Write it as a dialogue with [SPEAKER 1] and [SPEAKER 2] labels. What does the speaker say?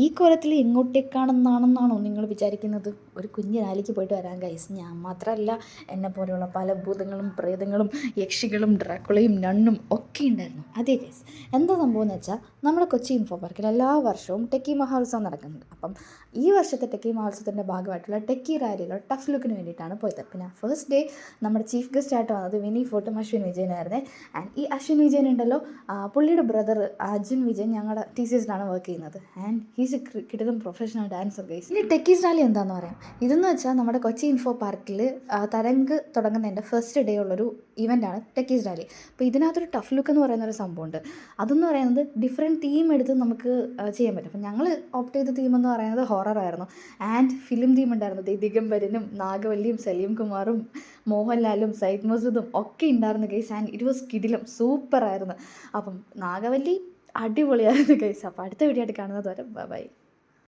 [SPEAKER 1] ഈ കോലത്തിൽ എങ്ങോട്ടേക്കാണെന്നാണെന്നാണോ നിങ്ങൾ വിചാരിക്കുന്നത്? ഒരു കുഞ്ഞ് റാലിക്ക് പോയിട്ട് വരാൻ ഗൈസ്. ഞാൻ മാത്രമല്ല, എന്നെ പോലെയുള്ള പല ഭൂതങ്ങളും പ്രേതങ്ങളും യക്ഷികളും ഡ്രാക്കുളയും നണ്ണും ഒക്കെ ഉണ്ടായിരുന്നു. അതെ ഗൈസ്, എന്താ സംഭവം എന്ന് വെച്ചാൽ നമ്മുടെ കൊച്ചി ഇൻഫോ പാർക്കിൽ എല്ലാ വർഷവും ടെക്കി മഹോത്സവം നടക്കുന്നുണ്ട്. അപ്പം ഈ വർഷത്തെ ടെക്കി മഹോത്സവത്തിൻ്റെ ഭാഗമായിട്ടുള്ള ടെക്കി റാലികൾ ടഫ് ലുക്കിന് വേണ്ടിയിട്ടാണ് പോയത്. പിന്നെ ഫസ്റ്റ് ഡേ നമ്മുടെ ചീഫ് ഗസ്റ്റ് ആയിട്ട് വന്നത് വിനി ഫോർട്ടും അശ്വിൻ വിജയനായിരുന്നേ. ആൻഡ് ഈ അശ്വിൻ വിജയൻ ഉണ്ടല്ലോ, പുള്ളിയുടെ ബ്രദർ അർജുൻ വിജയൻ ഞങ്ങളുടെ TCSലാണ് വർക്ക് ചെയ്യുന്നത്. ആൻഡ് ഹീസ് എ കിടിലൻ പ്രൊഫഷണൽ ഡാൻസർ ഗൈസ്. ഇനി ടെക്കീസ് റാലി എന്താണെന്ന് പറയാം. ഇതെന്ന് വെച്ചാൽ നമ്മുടെ കൊച്ചി ഇൻഫോ പാർക്കിൽ തരംഗ് തുടങ്ങുന്നതിൻ്റെ ഫസ്റ്റ് ഡേ ഉള്ളൊരു ഇവൻ്റാണ് ടെക്കീസ് റാലി. അപ്പോൾ ഇതിനകത്തൊരു ടഫ് ലുക്ക് എന്ന് പറയുന്ന ഒരു സംഭവമുണ്ട്. അതെന്ന് പറയുന്നത് ഡിഫറെൻറ്റ് തീം എടുത്ത് നമുക്ക് ചെയ്യാൻ പറ്റും. അപ്പോൾ ഞങ്ങൾ ഓപ്റ്റ് ചെയ്ത തീം എന്ന് പറയുന്നത് ഹൊററായിരുന്നു. ആൻഡ് ഫിലിം തീം ഉണ്ടായിരുന്നു. ദിഗംബരനും നാഗവല്ലിയും സലീം കുമാറും മോഹൻലാലും സയ്യിദ് മസൂദും ഒക്കെ ഉണ്ടായിരുന്നു ഗൈസ്. ആൻഡ് ഇറ്റ് വാസ് കിടിലം, സൂപ്പറായിരുന്നു. അപ്പം നാഗവല്ലി അടിപൊളിയായിരുന്നു ഗൈസ്. അപ്പോൾ അടുത്ത വീഡിയോ ആയിട്ട് കാണുന്നത് വരെ ബൈ.